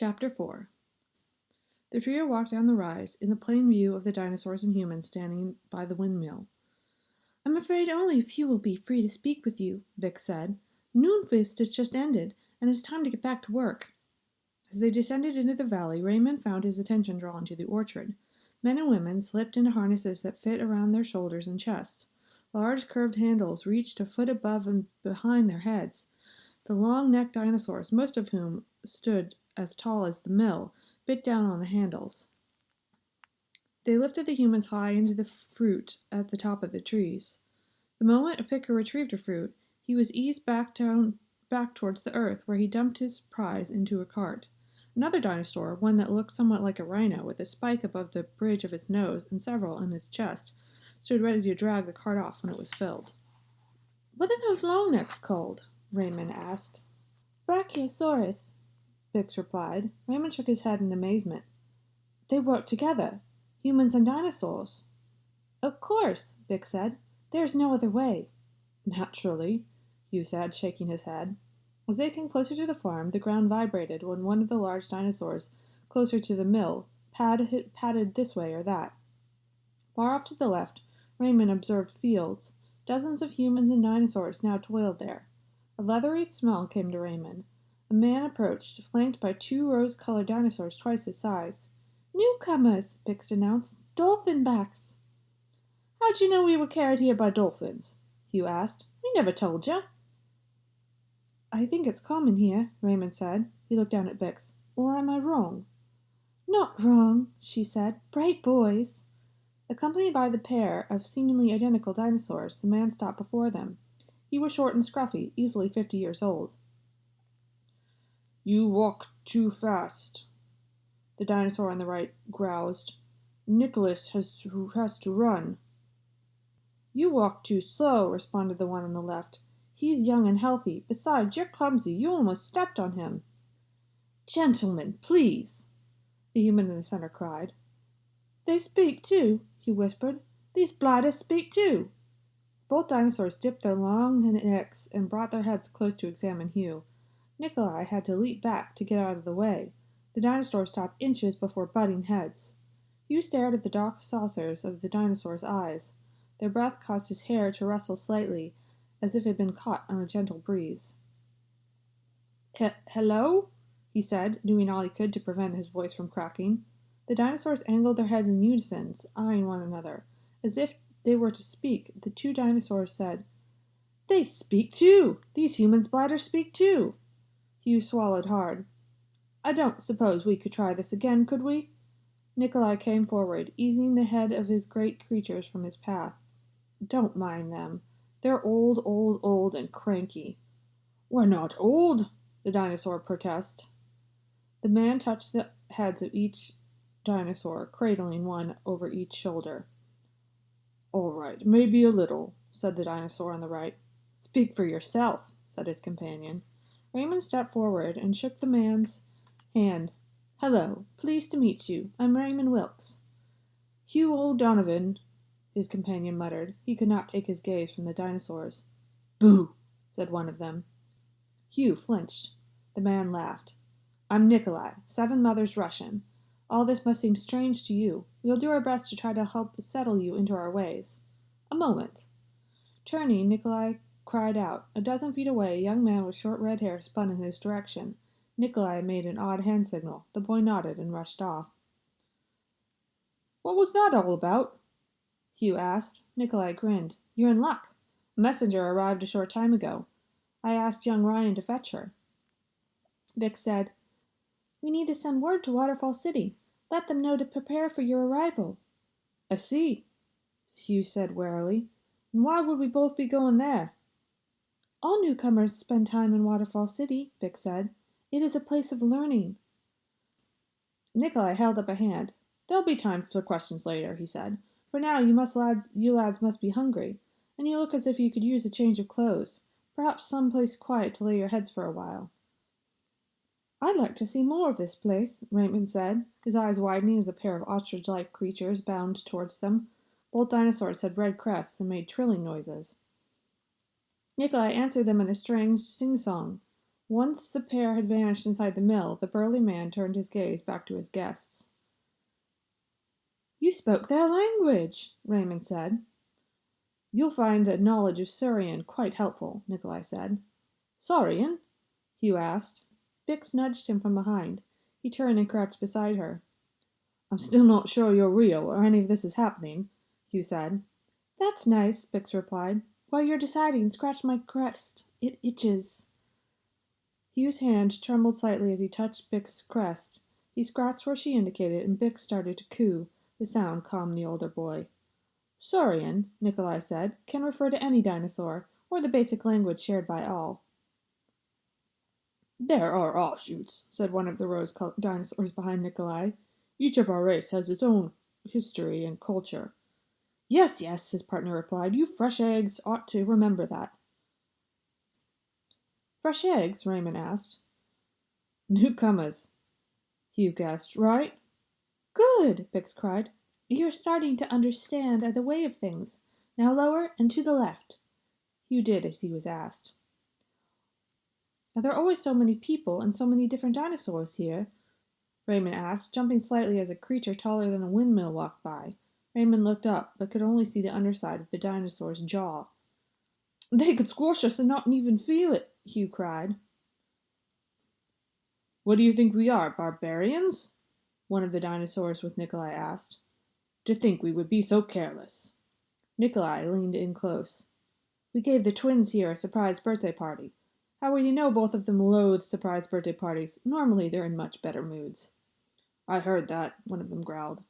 Chapter 4. The trio walked down the rise, in the plain view of the dinosaurs and humans standing by the windmill. "I'm afraid only a few will be free to speak with you," Vic said. "Noonfeast has just ended, and it's time to get back to work." As they descended into the valley, Raymond found his attention drawn to the orchard. Men and women slipped into harnesses that fit around their shoulders and chests. Large curved handles reached a foot above and behind their heads. The long-necked dinosaurs, most of whom stood as tall as the mill, bit down on the handles. They lifted the humans high into the fruit at the top of the trees. The moment a picker retrieved a fruit, he was eased back towards the earth, where he dumped his prize into a cart. Another dinosaur, one that looked somewhat like a rhino, with a spike above the bridge of its nose and several on its chest, stood ready to drag the cart off when it was filled. "What are those long necks called?" Raymond asked. "Brachiosaurus," Bix replied. Raymond shook his head in amazement. "They work together, humans and dinosaurs." "Of course," Bix said. "There's no other way." "Naturally," Hugh said, shaking his head. As they came closer to the farm, the ground vibrated when one of the large dinosaurs, closer to the mill, patted this way or that. Far off to the left, Raymond observed fields. Dozens of humans and dinosaurs now toiled there. A leathery smell came to Raymond. A man approached, flanked by two rose-colored dinosaurs twice his size. "Newcomers," Bix announced. "Dolphin-backs." "How'd you know we were carried here by dolphins?" Hugh asked. "We never told you." "I think it's common here," Raymond said. He looked down at Bix. "Or am I wrong?" "Not wrong," she said. "Bright boys." Accompanied by the pair of seemingly identical dinosaurs, the man stopped before them. He was short and scruffy, easily 50 years old. "You walk too fast," the dinosaur on the right groused. "Nicholas has to run." "You walk too slow," responded the one on the left. "He's young and healthy. Besides, you're clumsy. You almost stepped on him." "Gentlemen, please," the human in the center cried. "They speak too," he whispered. "These blighters speak too." Both dinosaurs dipped their long necks and brought their heads close to examine Hugh. Nikolai had to leap back to get out of the way. The dinosaurs stopped inches before butting heads. Hugh stared at the dark saucers of the dinosaurs' eyes. Their breath caused his hair to rustle slightly, as if it had been caught on a gentle breeze. "Hello?" he said, doing all he could to prevent his voice from cracking. The dinosaurs angled their heads in unison, eyeing one another. As if they were to speak, the two dinosaurs said, "They speak too! These humans blighters speak too!" Hugh swallowed hard. "I don't suppose we could try this again, could we?" Nikolai came forward, easing the head of his great creatures from his path. "Don't mind them. They're old, and cranky." "We're not old," the dinosaur protested. The man touched the heads of each dinosaur, cradling one over each shoulder. "All right, maybe a little," said the dinosaur on the right. "Speak for yourself," said his companion. Raymond stepped forward and shook the man's hand. "Hello, pleased to meet you. I'm Raymond Wilkes." "Hugh O'Donovan," his companion muttered. He could not take his gaze from the dinosaurs. "Boo!" said one of them. Hugh flinched. The man laughed. "I'm Nikolai, Seven Mothers Russian. All this must seem strange to you. We'll do our best to try to help settle you into our ways. A moment." Turning, Nikolai cried out. A dozen feet away, a young man with short red hair spun in his direction. Nikolai made an odd hand signal. The boy nodded and rushed off. "What was that all about?" Hugh asked. Nikolai grinned. "You're in luck. A messenger arrived a short time ago. I asked young Ryan to fetch her." Vic said, "We need to send word to Waterfall City. Let them know to prepare for your arrival." "I see," Hugh said warily. "And why would we both be going there?" "All newcomers spend time in Waterfall City," Vic said. "It is a place of learning." Nikolai held up a hand. "There'll be time for questions later," he said. "For now, you lads must be hungry, and you look as if you could use a change of clothes. Perhaps some place quiet to lay your heads for a while." "I'd like to see more of this place," Raymond said, his eyes widening as a pair of ostrich-like creatures bounded towards them. Both dinosaurs had red crests and made trilling noises. Nikolai answered them in a strange sing-song. Once the pair had vanished inside the mill, the burly man turned his gaze back to his guests. "You spoke their language," Raymond said. "You'll find the knowledge of Saurian quite helpful," Nikolai said. "Saurian?" Hugh asked. Bix nudged him from behind. He turned and crouched beside her. "I'm still not sure you're real, or any of this is happening," Hugh said. "That's nice," Bix replied. "While you're deciding, scratch my crest. It itches." Hugh's hand trembled slightly as he touched Bix's crest. He scratched where she indicated, and Bix started to coo. The sound calmed the older boy. "Saurian," Nikolai said, "can refer to any dinosaur, or the basic language shared by all." "There are offshoots," said one of the rose-colored dinosaurs behind Nikolai. "Each of our race has its own history and culture." Yes, his partner replied. "You fresh eggs ought to remember that." "Fresh eggs?" Raymond asked. "Newcomers," Hugh guessed. "Right?" "Good!" Bix cried. "You're starting to understand the way of things. Now lower and to the left." Hugh did as he was asked. "Are there always so many people and so many different dinosaurs here?" Raymond asked, jumping slightly as a creature taller than a windmill walked by. Raymond looked up, but could only see the underside of the dinosaur's jaw. "They could squash us and not even feel it," Hugh cried. "What do you think we are, barbarians?" one of the dinosaurs with Nikolai asked. "To think we would be so careless." Nikolai leaned in close. "We gave the twins here a surprise birthday party. How well you know both of them loathe surprise birthday parties. Normally they're in much better moods." "I heard that," one of them growled.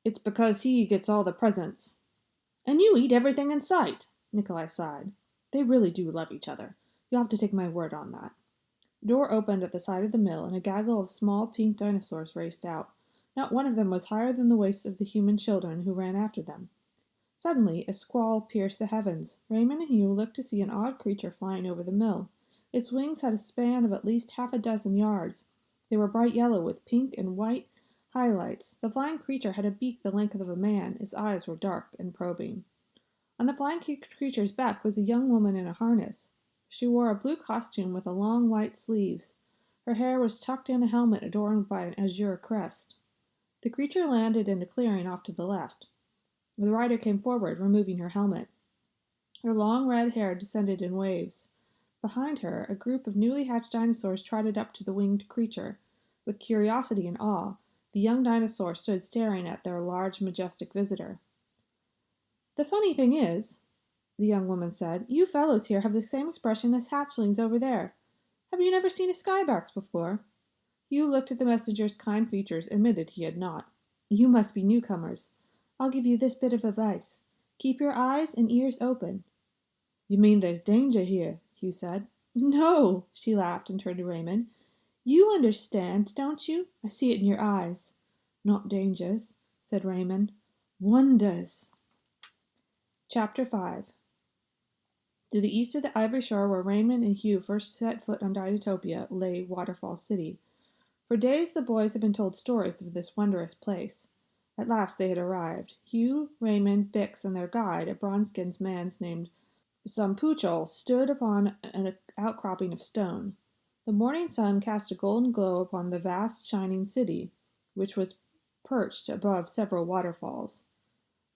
"It's because he gets all the presents." "And you eat everything in sight," Nikolai sighed. "They really do love each other. You'll have to take my word on that." The door opened at the side of the mill, and a gaggle of small pink dinosaurs raced out. Not one of them was higher than the waist of the human children who ran after them. Suddenly a squall pierced the heavens. Raymond and Hugh looked to see an odd creature flying over the mill. Its wings had a span of at least half a dozen yards. They were bright yellow with pink and white highlights. The flying creature had a beak the length of a man. Its eyes were dark and probing. On the flying creature's back was a young woman in a harness. She wore a blue costume with long white sleeves. Her hair was tucked in a helmet adorned by an azure crest. The creature landed in a clearing off to the left. The rider came forward, removing her helmet. Her long red hair descended in waves. Behind her, a group of newly hatched dinosaurs trotted up to the winged creature. With curiosity and awe, the young dinosaur stood staring at their large, majestic visitor. "The funny thing is," the young woman said, "you fellows here have the same expression as hatchlings over there. Have you never seen a skybox before?" Hugh looked at the messenger's kind features, admitted he had not. "You must be newcomers. I'll give you this bit of advice. Keep your eyes and ears open." "You mean there's danger here?" Hugh said. "No," she laughed and turned to Raymond. "You understand, don't you? I see it in your eyes." "Not dangers," said Raymond. "Wonders." Chapter 5. To the east of the ivory shore where Raymond and Hugh first set foot on Dinotopia lay Waterfall City. For days the boys had been told stories of this wondrous place. At last they had arrived. Hugh, Raymond, Bix, and their guide, a bronze-skinned man named Sampuchol, stood upon an outcropping of stone. The morning sun cast a golden glow upon the vast, shining city, which was perched above several waterfalls.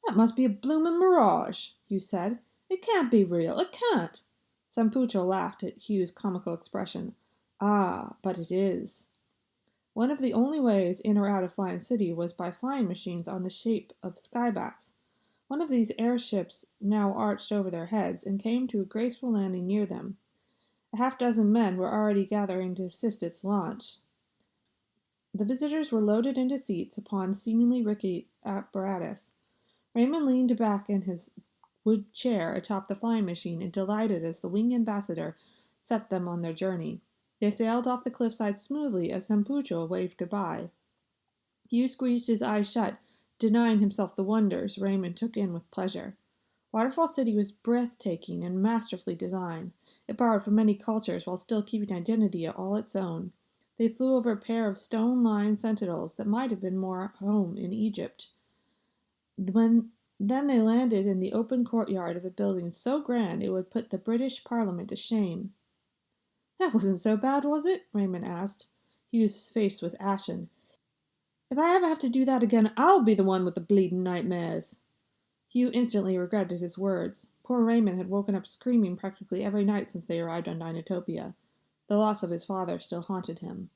"That must be a bloomin' mirage," Hugh said. "It can't be real. It can't." Sampucho laughed at Hugh's comical expression. "Ah, but it is." One of the only ways in or out of Flying City was by flying machines on the shape of skybacks. One of these airships now arched over their heads and came to a graceful landing near them. A half-dozen men were already gathering to assist its launch. The visitors were loaded into seats upon seemingly rickety apparatus. Raymond leaned back in his wood chair atop the flying machine and delighted as the wing ambassador set them on their journey. They sailed off the cliffside smoothly as Sampucho waved goodbye. Hugh squeezed his eyes shut, denying himself the wonders Raymond took in with pleasure. Waterfall City was breathtaking and masterfully designed. It borrowed from many cultures while still keeping identity all its own. They flew over a pair of stone-lined sentinels that might have been more home in Egypt. Then they landed in the open courtyard of a building so grand it would put the British Parliament to shame. That wasn't so bad, was it? Raymond asked. Hugh's face was ashen. If I ever have to do that again, I'll be the one with the bleeding nightmares. Hugh instantly regretted his words. Poor Raymond had woken up screaming practically every night since they arrived on Dinotopia. The loss of his father still haunted him.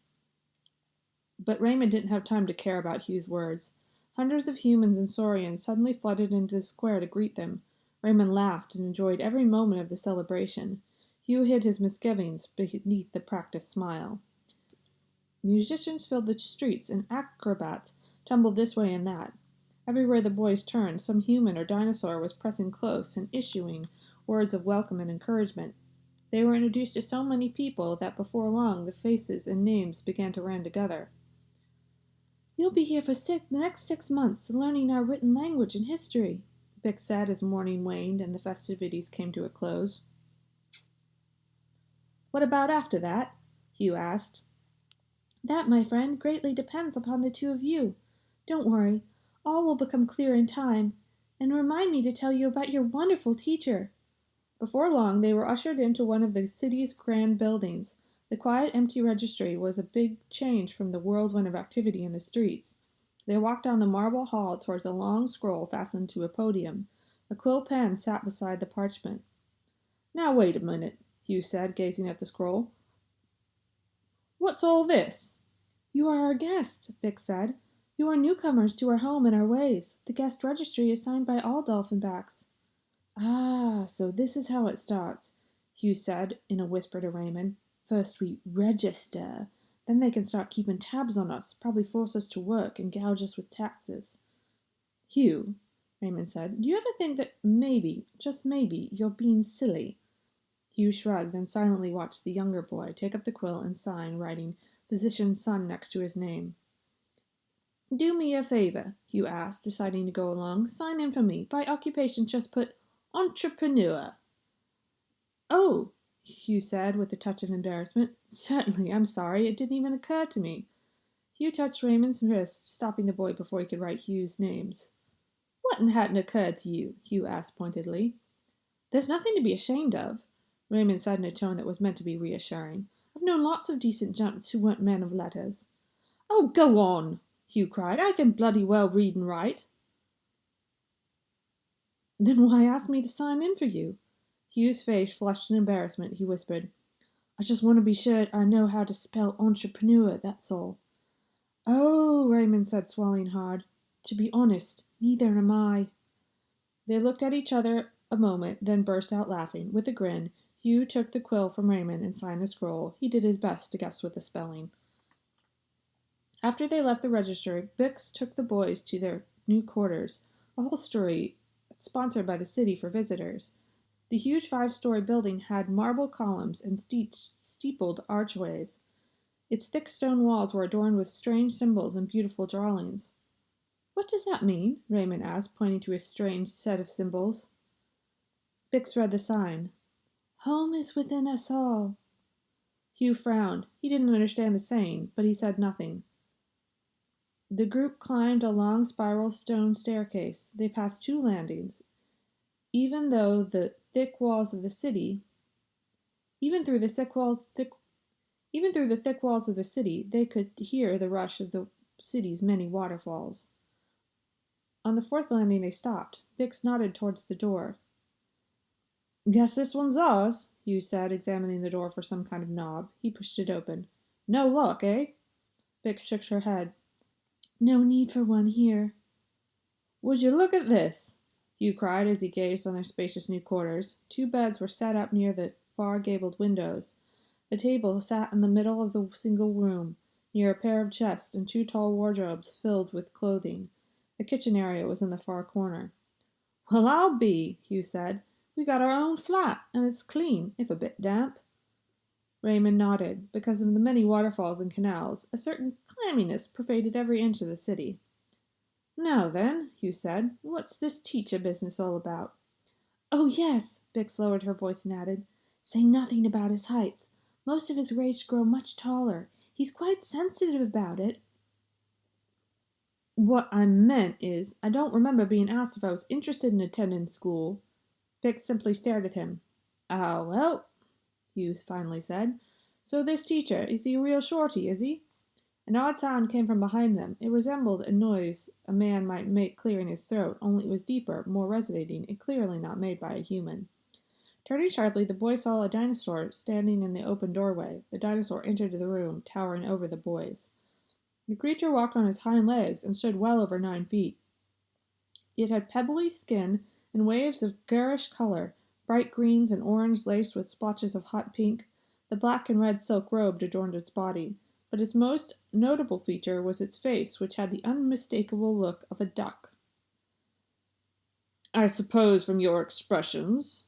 But Raymond didn't have time to care about Hugh's words. Hundreds of humans and saurians suddenly flooded into the square to greet them. Raymond laughed and enjoyed every moment of the celebration. Hugh hid his misgivings beneath the practiced smile. Musicians filled the streets, and acrobats tumbled this way and that. Everywhere the boys turned, some human or dinosaur was pressing close and issuing words of welcome and encouragement. They were introduced to so many people that before long the faces and names began to run together. You'll be here for the next 6 months, learning our written language and history, Bix said as morning waned and the festivities came to a close. What about after that? Hugh asked. That, my friend, greatly depends upon the two of you. Don't worry, all will become clear in time, and remind me to tell you about your wonderful teacher. Before long, they were ushered into one of the city's grand buildings. The quiet, empty registry was a big change from the whirlwind of activity in the streets. They walked down the marble hall towards a long scroll fastened to a podium. A quill pen sat beside the parchment. Now wait a minute, Hugh said, gazing at the scroll. What's all this? You are our guest, Bix said. You are newcomers to our home and our ways. The guest registry is signed by all dolphinbacks. Ah, so this is how it starts, Hugh said in a whisper to Raymond. First we register, then they can start keeping tabs on us, probably force us to work and gouge us with taxes. Hugh, Raymond said, do you ever think that maybe, just maybe, you're being silly? Hugh shrugged, then silently watched the younger boy take up the quill and sign, writing physician's son next to his name. Do me a favor, Hugh asked, deciding to go along. Sign in for me. By occupation, just put entrepreneur. Oh, Hugh said with a touch of embarrassment. Certainly, I'm sorry. It didn't even occur to me. Hugh touched Raymond's wrist, stopping the boy before he could write Hugh's names. What hadn't occurred to you? Hugh asked pointedly. There's nothing to be ashamed of, Raymond said in a tone that was meant to be reassuring. I've known lots of decent gents who weren't men of letters. Oh, go on, Hugh cried. I can bloody well read and write. Then why ask me to sign in for you? Hugh's face flushed in embarrassment. He whispered, I just want to be sure I know how to spell entrepreneur, that's all. Oh, Raymond said, swallowing hard. To be honest, neither am I. They looked at each other a moment, then burst out laughing. With a grin, Hugh took the quill from Raymond and signed the scroll. He did his best to guess with the spelling. After they left the register, Bix took the boys to their new quarters, a hostelry sponsored by the city for visitors. The huge 5-story building had marble columns and steepled archways. Its thick stone walls were adorned with strange symbols and beautiful drawings. What does that mean? Raymond asked, pointing to a strange set of symbols. Bix read the sign. Home is within us all. Hugh frowned. He didn't understand the saying, but he said nothing. The group climbed a long spiral stone staircase. They passed 2 landings. Even through the thick walls of the city, they could hear the rush of the city's many waterfalls. On the 4th landing they stopped. Bix nodded towards the door. Guess this one's ours, Hugh said, examining the door for some kind of knob. He pushed it open. No luck, eh? Bix shook her head. No need for one here. Would you look at this? Hugh cried as he gazed on their spacious new quarters. 2 beds were set up near the far gabled windows. A table sat in the middle of the single room, near a pair of chests and 2 tall wardrobes filled with clothing. The kitchen area was in the far corner. Well, I'll be, Hugh said. We got our own flat, and it's clean, if a bit damp. Raymond nodded. Because of the many waterfalls and canals, a certain clamminess pervaded every inch of the city. Now then, Hugh said, what's this teacher business all about? Oh, yes, Bix lowered her voice and added, say nothing about his height. Most of his race grow much taller. He's quite sensitive about it. What I meant is, I don't remember being asked if I was interested in attending school. Bix simply stared at him. Ah, well, Hughes finally said. So this teacher, is he a real shorty, is he? An odd sound came from behind them. It resembled a noise a man might make clearing his throat, only it was deeper, more resonating, and clearly not made by a human. Turning sharply, the boy saw a dinosaur standing in the open doorway. The dinosaur entered the room, towering over the boys. The creature walked on its hind legs and stood well over 9 feet. It had pebbly skin and waves of garish color, bright greens and orange laced with splotches of hot pink. The black and red silk robe adorned its body, but its most notable feature was its face, which had the unmistakable look of a duck. "I suppose from your expressions,"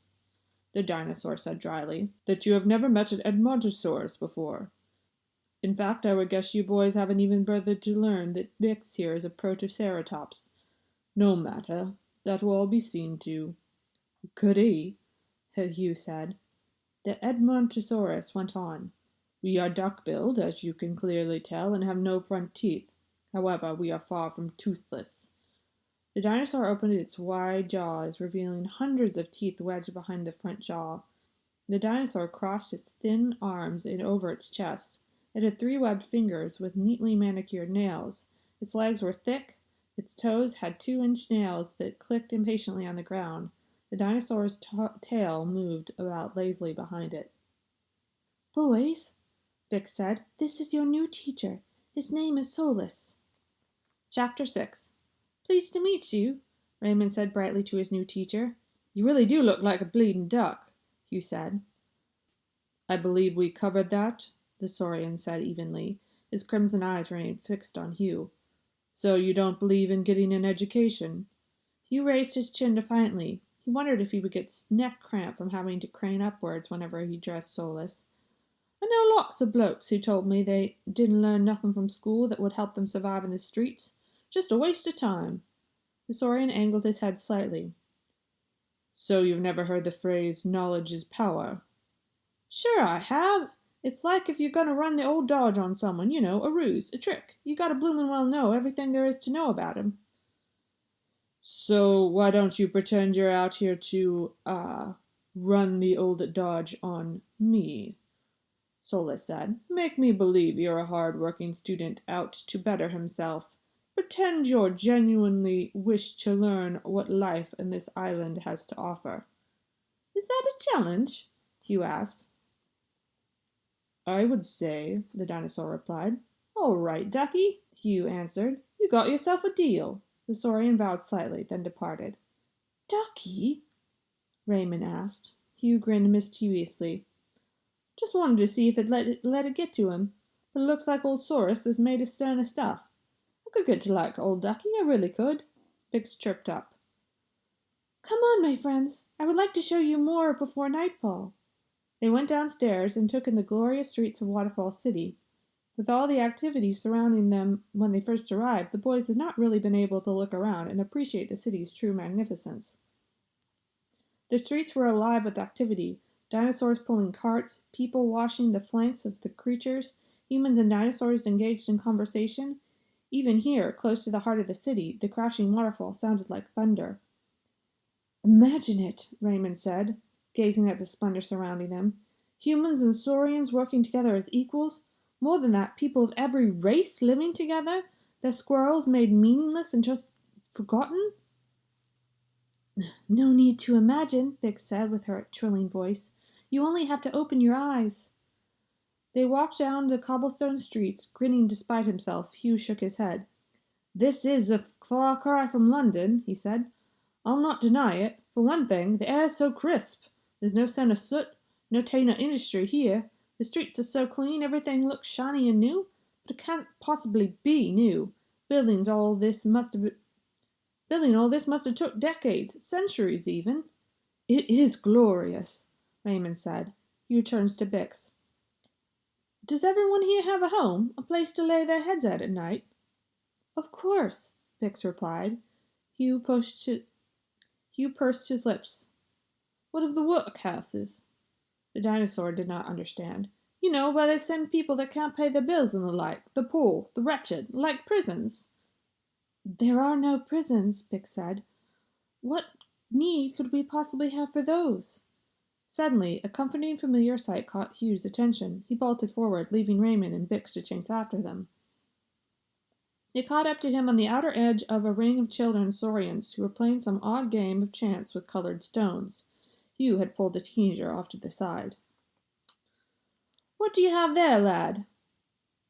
the dinosaur said dryly, "that you have never met an Edmontosaurus before. In fact, I would guess you boys haven't even bothered to learn that Bix here is a Protoceratops. No matter, that will all be seen to." "Goody," Hugh said. The Edmontosaurus went on. "We are duck-billed, as you can clearly tell, and have no front teeth. However, we are far from toothless." The dinosaur opened its wide jaws, revealing hundreds of teeth wedged behind the front jaw. The dinosaur crossed its thin arms over its chest. It had 3 webbed fingers with neatly manicured nails. Its legs were thick. Its toes had 2-inch nails that clicked impatiently on the ground. The dinosaur's tail moved about lazily behind it. "Boys," Bix said, "this is your new teacher. His name is Solus." Chapter 6. "Pleased to meet you," Raymond said brightly to his new teacher. "You really do look like a bleeding duck," Hugh said. "I believe we covered that," the Saurian said evenly. His crimson eyes remained fixed on Hugh. "So you don't believe in getting an education?" Hugh raised his chin defiantly. He wondered if he would get neck cramp from having to crane upwards whenever he addressed Solus. "I know lots of blokes who told me they didn't learn nothing from school that would help them survive in the streets. Just a waste of time." The Saurian angled his head slightly. "So you've never heard the phrase, 'knowledge is power'?" "Sure I have. It's like if you're going to run the old dodge on someone, you know, a ruse, a trick. You gotta bloomin' well know everything there is to know about him." "So why don't you pretend you're out here to, run the old dodge on me?" Solus said. "Make me believe you're a hard-working student out to better himself. Pretend you genuinely wish to learn what life in this island has to offer." "Is that a challenge?" Hugh asked. "I would say," the dinosaur replied. "All right, ducky," Hugh answered. "You got yourself a deal." The Saurian bowed slightly, then departed. "Ducky?" Raymond asked. Hugh grinned mischievously. "Just wanted to see if it let it get to him. But it looks like old Saurus is made of sterner stuff. I could get to like old Ducky, I really could." Bix chirped up. "Come on, my friends. I would like to show you more before nightfall." They went downstairs and took in the glorious streets of Waterfall City. With all the activity surrounding them when they first arrived, the boys had not really been able to look around and appreciate the city's true magnificence. The streets were alive with activity, dinosaurs pulling carts, people washing the flanks of the creatures, humans and dinosaurs engaged in conversation. Even here, close to the heart of the city, the crashing waterfall sounded like thunder. "Imagine it," Raymond said, gazing at the splendor surrounding them. "Humans and saurians working together as equals. More than that, people of every race living together. The squirrels made meaningless and just forgotten." "No need to imagine," Bix said with her trilling voice. "You only have to open your eyes." They walked down the cobblestone streets, grinning despite himself. Hugh shook his head. "This is a far cry from London," he said. "I'll not deny it. For one thing, the air's so crisp. There's no scent of soot, no taint of industry here. The streets are so clean, everything looks shiny and new. But it can't possibly be new. Building all this must have took decades, centuries even." "It is glorious," Raymond said. Hugh turns to Bix. "Does everyone here have a home, a place to lay their heads at night?" "Of course," Bix replied. Hugh pursed his lips. "What of the workhouses?" The dinosaur did not understand. "You know, where they send people that can't pay their bills and the like, the poor, the wretched, like prisons." "There are no prisons," Bix said. "What need could we possibly have for those?" Suddenly, a comforting familiar sight caught Hugh's attention. He bolted forward, leaving Raymond and Bix to chase after them. They caught up to him on the outer edge of a ring of children saurians who were playing some odd game of chance with colored stones. Hugh had pulled the teenager off to the side. "What do you have there, lad?"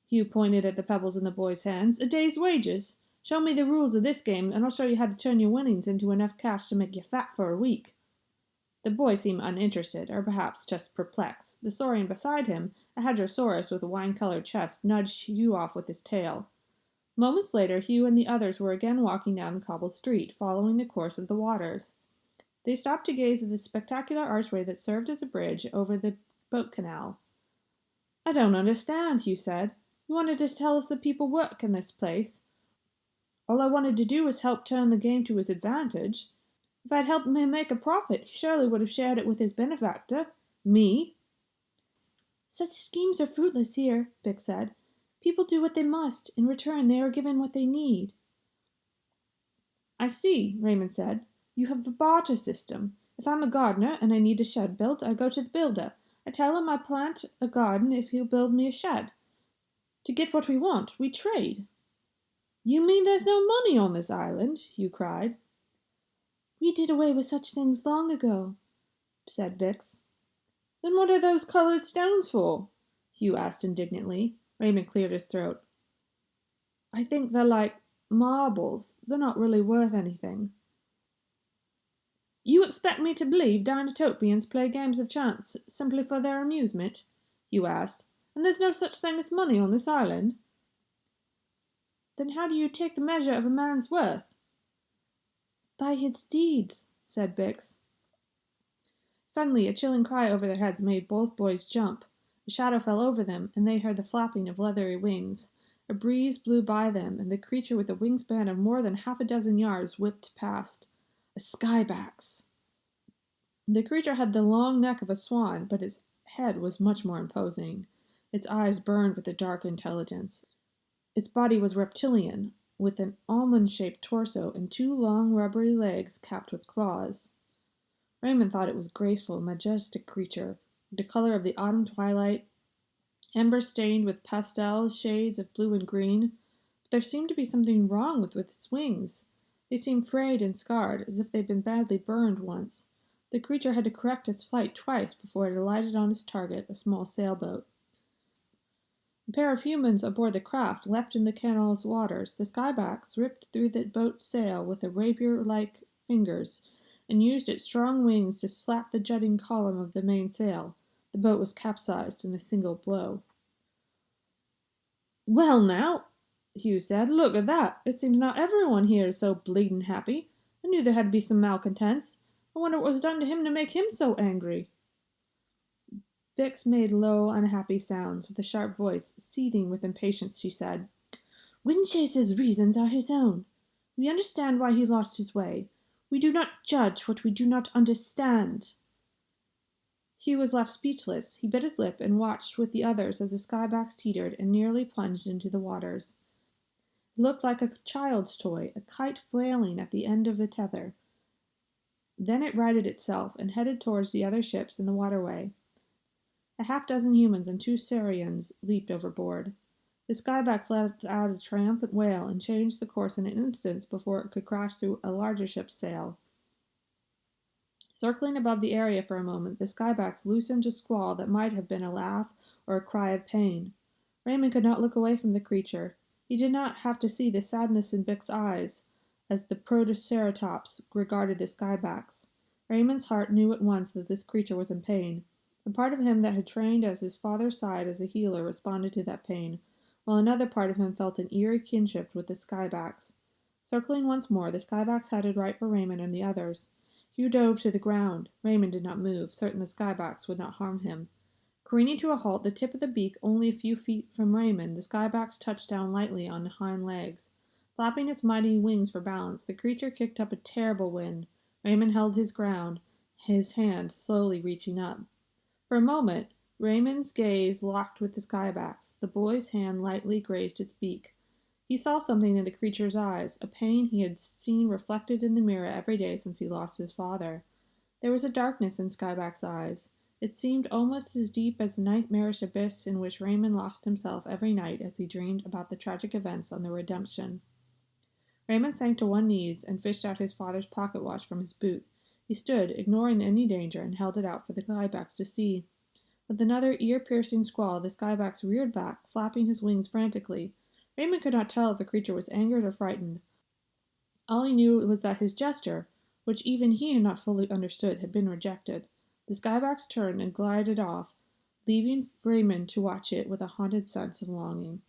Hugh pointed at the pebbles in the boy's hands. "A day's wages? Show me the rules of this game, and I'll show you how to turn your winnings into enough cash to make you fat for a week." The boy seemed uninterested, or perhaps just perplexed. The saurian beside him, a hadrosaurus with a wine-colored chest, nudged Hugh off with his tail. Moments later, Hugh and the others were again walking down the cobbled street, following the course of the waters. They stopped to gaze at the spectacular archway that served as a bridge over the boat canal. "I don't understand," Hugh said. "You wanted to tell us that people work in this place. All I wanted to do was help turn the game to his advantage. If I'd helped him make a profit, he surely would have shared it with his benefactor, me." "Such schemes are fruitless here," Bix said. "People do what they must. In return, they are given what they need." "I see," Raymond said. "You have a barter system. If I'm a gardener and I need a shed built, I go to the builder. I tell him I plant a garden if he'll build me a shed. To get what we want, we trade." "You mean there's no money on this island?" Hugh cried. "We did away with such things long ago," said Bix. "Then what are those colored stones for?" Hugh asked indignantly. Raymond cleared his throat. "I think they're like marbles. They're not really worth anything." "You expect me to believe Dinotopians play games of chance simply for their amusement?" Hugh asked. "And there's no such thing as money on this island?" "Then how do you take the measure of a man's worth?" "By his deeds," said Bix. Suddenly a chilling cry over their heads made both boys jump. A shadow fell over them, and they heard the flapping of leathery wings. A breeze blew by them, and the creature with a wingspan of more than half a dozen yards whipped past. A skybax! The creature had the long neck of a swan, but its head was much more imposing. Its eyes burned with a dark intelligence. Its body was reptilian, with an almond-shaped torso and two long rubbery legs capped with claws. Raymond thought it was a graceful, majestic creature, the color of the autumn twilight, amber-stained with pastel shades of blue and green. But there seemed to be something wrong with its wings. They seemed frayed and scarred, as if they'd been badly burned once. The creature had to correct its flight twice before it alighted on its target, a small sailboat. A pair of humans aboard the craft leapt in the canal's waters. The skybax ripped through the boat's sail with a rapier-like fingers, and used its strong wings to slap the jutting column of the mainsail. The boat was capsized in a single blow. "Well now," Hugh said, "look at that. It seems not everyone here is so bleeding happy. I knew there had to be some malcontents. I wonder what was done to him to make him so angry." Bix made low, unhappy sounds. With a sharp voice, seething with impatience, she said, "Windchaser's reasons are his own. We understand why he lost his way. We do not judge what we do not understand." Hugh was left speechless. He bit his lip and watched with the others as the skybax teetered and nearly plunged into the waters. It looked like a child's toy, a kite flailing at the end of the tether. Then it righted itself and headed towards the other ships in the waterway. A half-dozen humans and two saurians leaped overboard. The skybax let out a triumphant wail and changed the course in an instant before it could crash through a larger ship's sail. Circling above the area for a moment, the skybax loosened a squall that might have been a laugh or a cry of pain. Raymond could not look away from the creature. He did not have to see the sadness in Bix's eyes as the protoceratops regarded the skybax. Raymond's heart knew at once that this creature was in pain. The part of him that had trained at his father's side as a healer responded to that pain, while another part of him felt an eerie kinship with the skybax. Circling once more, the skybax headed right for Raymond and the others. Hugh dove to the ground. Raymond did not move, certain the skybax would not harm him. Careening to a halt, the tip of the beak only a few feet from Raymond, the skybax touched down lightly on the hind legs. Flapping its mighty wings for balance, the creature kicked up a terrible wind. Raymond held his ground, his hand slowly reaching up. For a moment, Raymond's gaze locked with the skybax. The boy's hand lightly grazed its beak. He saw something in the creature's eyes, a pain he had seen reflected in the mirror every day since he lost his father. There was a darkness in Skyback's eyes. It seemed almost as deep as the nightmarish abyss in which Raymond lost himself every night as he dreamed about the tragic events on the Redemption. Raymond sank to one knee and fished out his father's pocket watch from his boot. He stood, ignoring any danger, and held it out for the skybax to see. With another ear-piercing squall, the skybax reared back, flapping his wings frantically. Raymond could not tell if the creature was angered or frightened. All he knew was that his gesture, which even he had not fully understood, had been rejected. The skybax turned and glided off, leaving Raymond to watch it with a haunted sense of longing.